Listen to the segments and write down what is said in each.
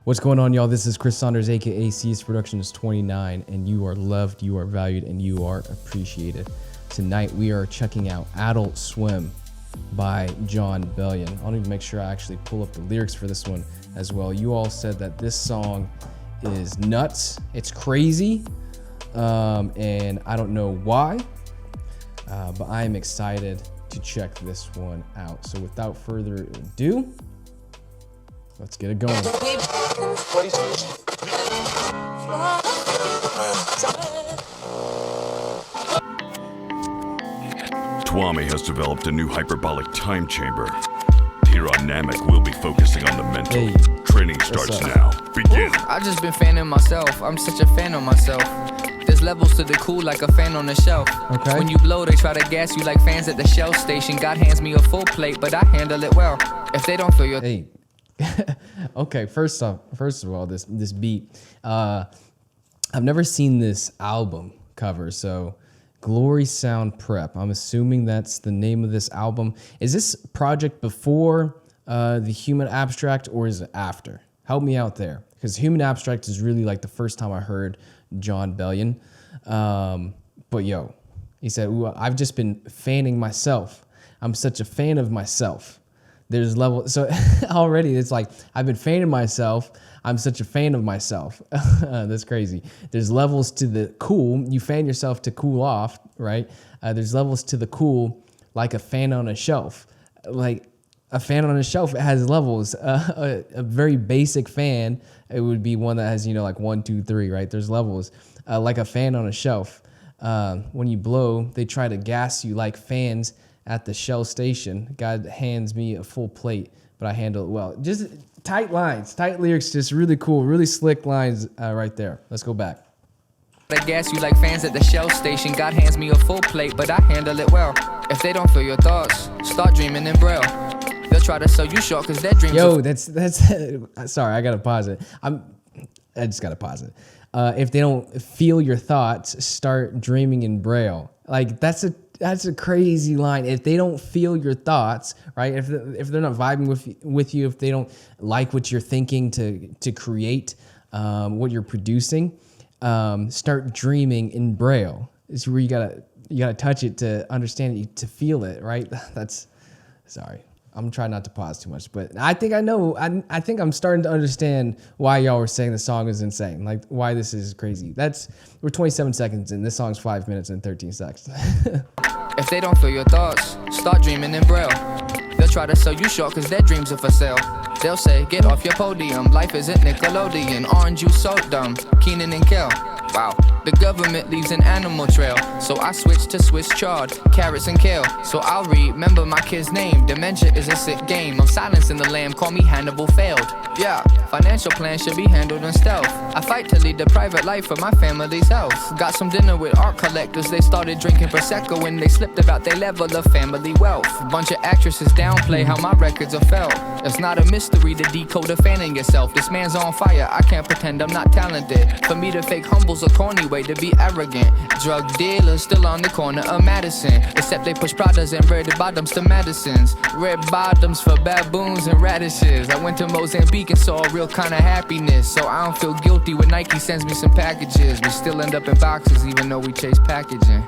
What's going on, y'all? This is Chris Saunders, aka CS Productions 29, and you are loved, you are valued, and you are appreciated. Tonight we are checking out Adult Swim by Jon Bellion. I'll need to make sure I actually pull up the lyrics for this one as well. You all said that this song is nuts, it's crazy, and I don't know why, but I am excited to check this one out. So without further ado, let's get it going. Twami has developed a new hyperbolic time chamber. Here on Namek, we'll be focusing on the mental. Hey, training starts now. Begin. I just been fanning myself. I'm such a fan of myself. There's levels to the cool like a fan on the shelf. Okay. When you blow, they try to gas you like fans at the Shell station. God hands me a full plate, but I handle it well. If they don't feel your Hey. Okay, first of all, this beat. I've never seen this album cover, so Glory Sound Prep. I'm assuming that's the name of this album. Is this project before the Human Abstract, or is it after? Help me out there, because Human Abstract is really like the first time I heard Jon Bellion. But yo, he said, "Ooh, I've just been fanning myself. I'm such a fan of myself." There's level, so already it's like, I've been fanning myself. I'm such a fan of myself. That's crazy. There's levels to the cool. You fan yourself to cool off, right? There's levels to the cool, like a fan on a shelf. Like a fan on a shelf, it has levels. A very basic fan, it would be one that has, like 1, 2, 3, right? There's levels. Like a fan on a shelf. When you blow, they try to gas you like fans at the Shell station. God hands me a full plate, but I handle it well. Just tight lines, tight lyrics, just really cool, really slick lines right there. Let's go back. they gas you like fans at the Shell station. God hands me a full plate, but I handle it well. If they don't feel your thoughts, start dreaming in Braille. They'll try to sell you short because their dreams. Yo, that's sorry, I gotta pause it. I just gotta pause it. If they don't feel your thoughts, start dreaming in Braille. Like that's a crazy line. If they don't feel your thoughts, right? If they're not vibing with you, if they don't like what you're thinking to create, what you're producing, start dreaming in Braille. It's where you gotta touch it to understand it, to feel it, right? That's sorry. I'm trying not to pause too much, but I think I know. I think I'm starting to understand why y'all were saying the song is insane. Like why this is crazy. We're 27 seconds in. This song's 5 minutes and 13 seconds. If they don't feel your thoughts, start dreaming in Braille. They'll try to sell you short because their dreams are for sale. They'll say, get off your podium. Life isn't Nickelodeon. Orange juice so dumb. Keenan and Kel. Wow. The government leaves an animal trail. So I switch to Swiss chard, carrots and kale. So I'll remember my kid's name. Dementia is a sick game. I'm silencing the lamb. Call me Hannibal failed. Yeah, financial plans should be handled in stealth. I fight to lead the private life for my family's health. Got some dinner with art collectors. They started drinking Prosecco when they slipped about their level of family wealth. Bunch of actresses downplay how my records are felt. It's not a mystery to decode a fanning yourself. This man's on fire, I can't pretend I'm not talented. For me to fake humble's a corny way to be arrogant. Drug dealers still on the corner of Madison, except they push Pradas and red bottoms to Madisons. Red bottoms for baboons and radishes. I went to Mozambique and saw a real kind of happiness, so I don't feel guilty when Nike sends me some packages. We still end up in boxes even though we chase packaging.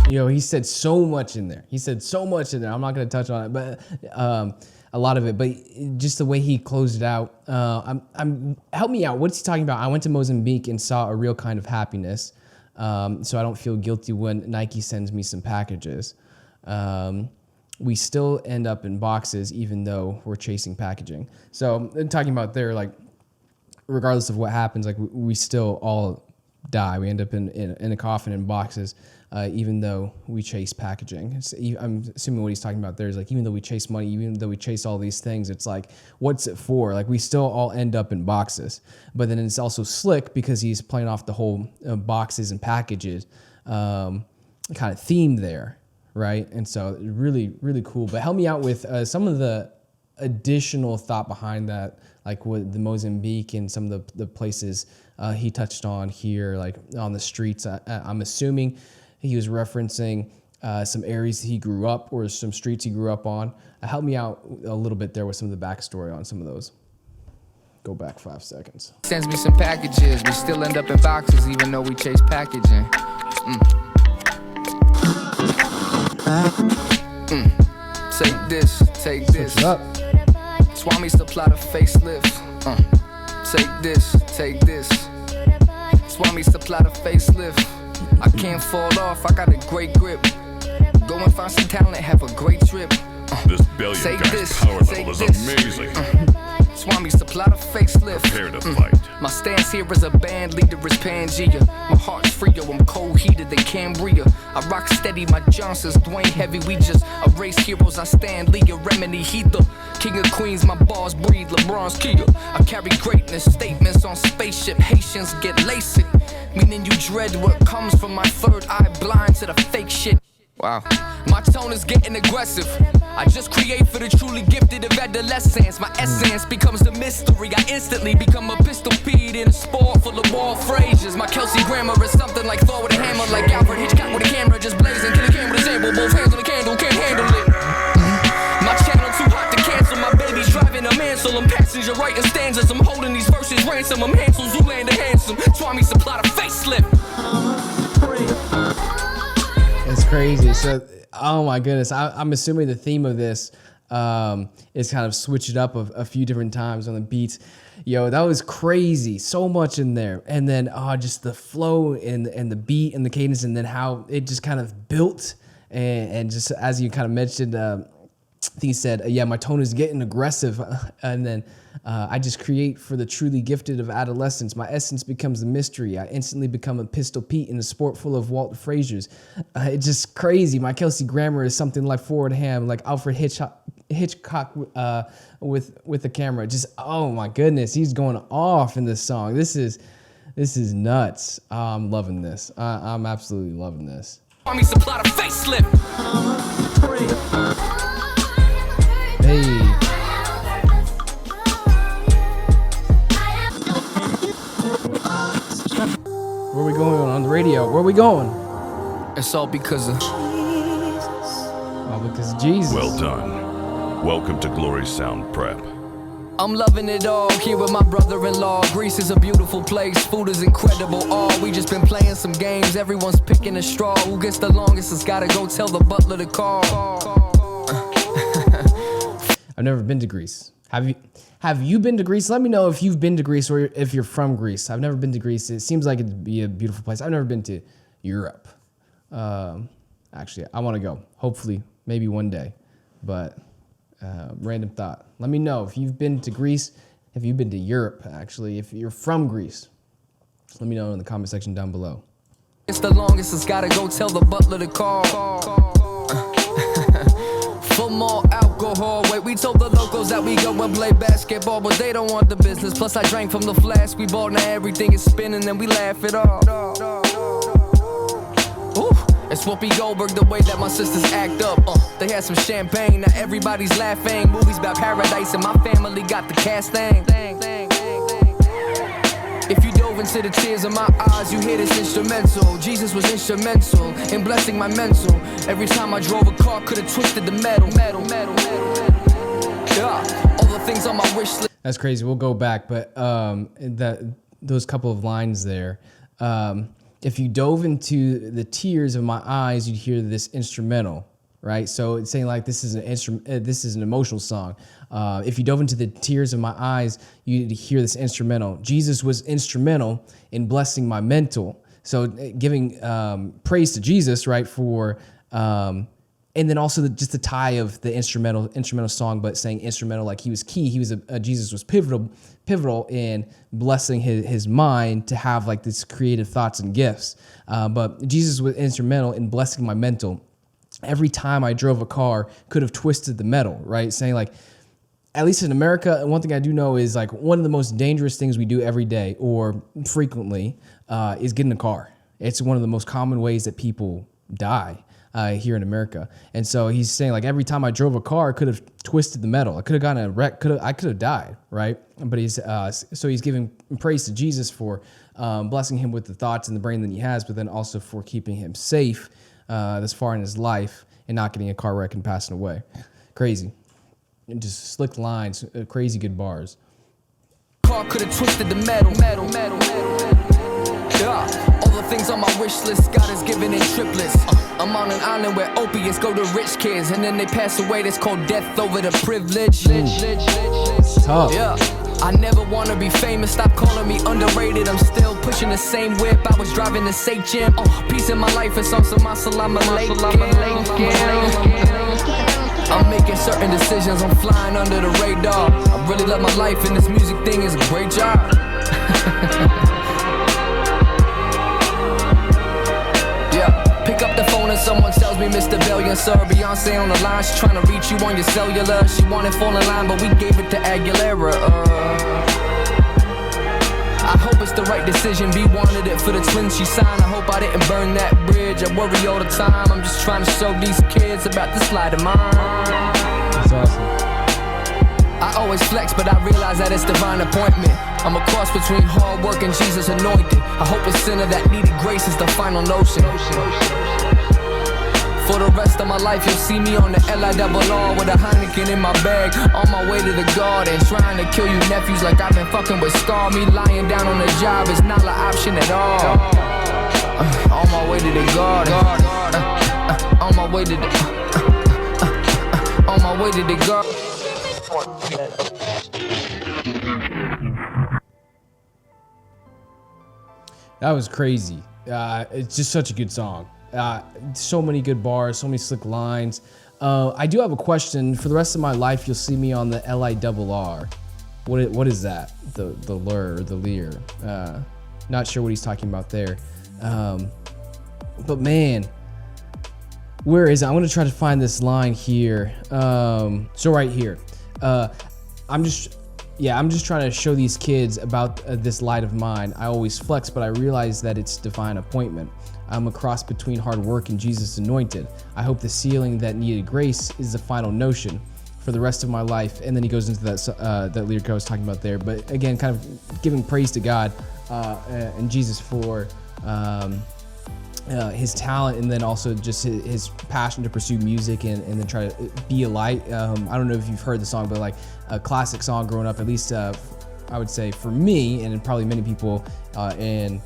Yo, he said so much in there. I'm not gonna touch on it, but a lot of it. But just the way he closed it out, help me out. What's he talking about? I went to Mozambique and saw a real kind of happiness, so I don't feel guilty when Nike sends me some packages. We still end up in boxes even though we're chasing packaging. So talking about there, like regardless of what happens, like we still all die. We end up in a coffin in boxes, even though we chase packaging. I'm assuming what he's talking about there is like, even though we chase money, even though we chase all these things, it's like, what's it for? Like we still all end up in boxes. But then it's also slick because he's playing off the whole boxes and packages kind of theme there, right? And so really, really cool. But help me out with some of the additional thought behind that, like with the Mozambique and some of the places he touched on here, like on the streets. I'm assuming he was referencing some areas he grew up or some streets he grew up on. Help me out a little bit there with some of the backstory on some of those. Go back 5 seconds. Sends me some packages, we still end up in boxes even though we chase packaging. Take this, take this. Switch it up. Swami supply the facelift. Take this. Swami supply the facelift. I can't fall off, I got a great grip. Go and find some talent, have a great trip. This Bellion guy's power level is amazing. Swami supply the facelift. Prepare to fight. My stance here as a band leader is Pangea. My heart's free, yo, I'm cold heated than Cambria. I rock steady, my Johnson's Dwayne Heavy. We just erase heroes, I stand Leah Remedy Heather. King of Queens, my bars breathe LeBron's Kia. I carry greatness, statements on spaceship. Haitians get LASIK, meaning you dread what comes from my third eye, blind to the fake shit. Wow. My tone is getting aggressive. I just create for the truly gifted of adolescence. My essence becomes the mystery. I instantly become a pistol peed in a sport full of wall phrases. My Kelsey grammar is something like Thor with a hammer, like Alfred Hitchcock with a camera just blazing. Kill a can with a sample, both hands on the candle, can't handle it. My channel too hot to cancel. My baby's driving a Mansell. I'm passenger writing stanzas. I'm holding these verses ransom. I'm Hansel, Zoolander handsome. Swami supply the facelift. It's crazy. So, oh my goodness. I'm assuming the theme of this is kind of switch it up a few different times on the beats. Yo, that was crazy. So much in there. And then just the flow and the beat and the cadence, and then how it just kind of built. And just as you kind of mentioned, he said, yeah, my tone is getting aggressive. And then I just create for the truly gifted of adolescence. My essence becomes the mystery. I instantly become a Pistol Pete in a sport full of Walt Frasers. It's just crazy. My Kelsey grammar is something like Forward Ham, like Alfred Hitchcock with the camera. Just, oh my goodness, he's going off in this song. This is nuts. I'm loving this. I'm absolutely loving this. Swami supply the facelift. Hey. Where we going on the radio? Where we going? It's all because of Because of Jesus. Well done. Welcome to Glory Sound Prep. I'm loving it all here with my brother-in-law. Greece is a beautiful place, food is incredible. We just been playing some games, everyone's picking a straw. Who gets the longest has gotta go tell the butler to call. I've never been to Greece. Have you been to Greece? Let me know if you've been to Greece or if you're from Greece. I've never been to Greece. It seems like it'd be a beautiful place. I've never been to Europe. Actually, I want to go. Hopefully, maybe one day. But random thought. Let me know if you've been to Greece. If you've been to Europe, actually. If you're from Greece, let me know in the comment section down below. It's the longest, it's gotta go tell the butler to call. For more alcohol, wait, we told the locals that we go and play basketball, but they don't want the business. Plus I drank from the flask we bought, now everything is spinning and we laugh it off. Ooh, it's Whoopi Goldberg, the way that my sisters act up. They had some champagne, now everybody's laughing. Movies about paradise and my family got the cast thing. If you dove into the tears of my eyes, you hear this instrumental. Jesus was instrumental in blessing my mental. Every time I drove a car, could have twisted the metal. Yeah, all the things on my wish list. That's crazy. We'll go back, but those couple of lines there. If you dove into the tears of my eyes, you'd hear this instrumental, right? So it's saying like this is an emotional song. If you dove into the tears of my eyes, you'd hear this instrumental. Jesus was instrumental in blessing my mental. So giving praise to Jesus, right? For and then also just the tie of the instrumental song, but saying instrumental like he was key. He was Jesus was pivotal in blessing his mind to have like this creative thoughts and gifts. But Jesus was instrumental in blessing my mental. Every time I drove a car, could have twisted the metal, right? Saying like, at least in America, one thing I do know is like one of the most dangerous things we do every day or frequently is get in a car. It's one of the most common ways that people die here in America. And so he's saying like every time I drove a car, I could have twisted the metal. I could have gotten a wreck. I could have died, right? But he's giving praise to Jesus for blessing him with the thoughts and the brain that he has, but then also for keeping him safe this far in his life and not getting a car wreck and passing away. Crazy. And just slick lines, crazy good bars. guitar could've twisted the metal. Yeah. All the things on my wish list, God is giving in triplets. I'm on an island where opiates go to rich kids, and then they pass away. That's called death over the privilege. Tough. Yeah. I never wanna be famous, stop calling me underrated. I'm still pushing the same whip, I was driving the H.M. Peace in my life, it's on some assalamu alaikum. I'm making certain decisions, I'm flying under the radar. I really love my life, and this music thing is a great job. Yeah, pick up the phone and someone tells me, Mr. Bellion, sir, Beyonce on the line, she's trying to reach you on your cellular. She wanted fall in line, but we gave it to Aguilera. I hope it's the right decision. B wanted it for the twins she signed. I hope I didn't burn that bridge. I worry all the time. I'm just trying to show these kids about this light of mine. That's awesome. I always flex, but I realize that it's divine appointment. I'm a cross between hard work and Jesus anointed. I hope a sinner that needed grace is the final notion. For the rest of my life, you'll see me on the LIRR with a Heineken in my bag, on my way to the garden, trying to kill you nephews like I've been fucking with Scar. Me lying down on the job is not an option at all. On my way to the garden, on my way to the, on my way to the garden. That was crazy. It's just such a good song. So many good bars, so many slick lines. I do have a question. For the rest of my life, you'll see me on the LIRR. What is that? The lure, the leer. Not sure what he's talking about there. But man, where is it? I want to try to find this line here. So right here. I'm just trying to show these kids about this light of mine. I always flex, but I realize that it's divine appointment. I'm a cross between hard work and Jesus anointed. I hope the sealing that needed grace is the final notion for the rest of my life. And then he goes into that lyric I was talking about there. But again, kind of giving praise to God and Jesus for his talent, and then also just his passion to pursue music and then try to be a light. I don't know if you've heard the song, but like a classic song growing up, at least I would say for me, and probably many people in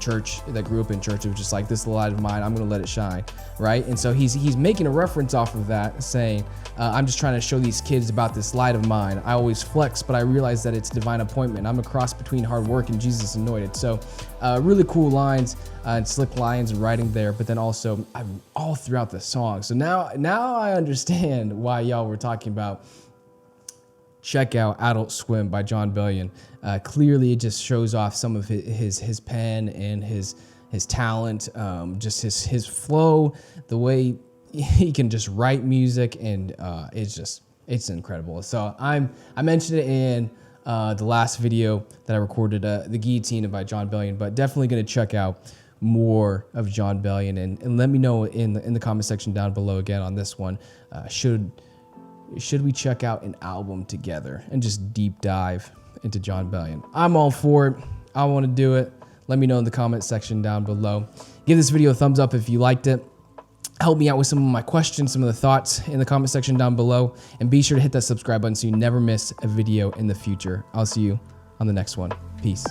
church that grew up in church, it was just like, this is the light of mine, I'm gonna let it shine, right? And so he's making a reference off of that, saying, I'm just trying to show these kids about this light of mine. I always flex, but I realize that it's divine appointment. I'm a cross between hard work and Jesus anointed. So really cool lines and slick lines and writing there, but then also all throughout the song. So now I understand why y'all were talking about check out Adult Swim by Jon Bellion. Clearly, it just shows off some of his pen and his talent, just his flow, the way he can just write music, and it's incredible. So I mentioned it in the last video that I recorded, the Guillotine by Jon Bellion, but definitely going to check out more of Jon Bellion, and let me know in the comment section down below again on this one. Should we check out an album together and just deep dive into Jon Bellion? I'm all for it. I want to do it. Let me know in the comment section down below. Give this video a thumbs up if you liked it. Help me out with some of my questions, some of the thoughts in the comment section down below. And be sure to hit that subscribe button so you never miss a video in the future. I'll see you on the next one. Peace.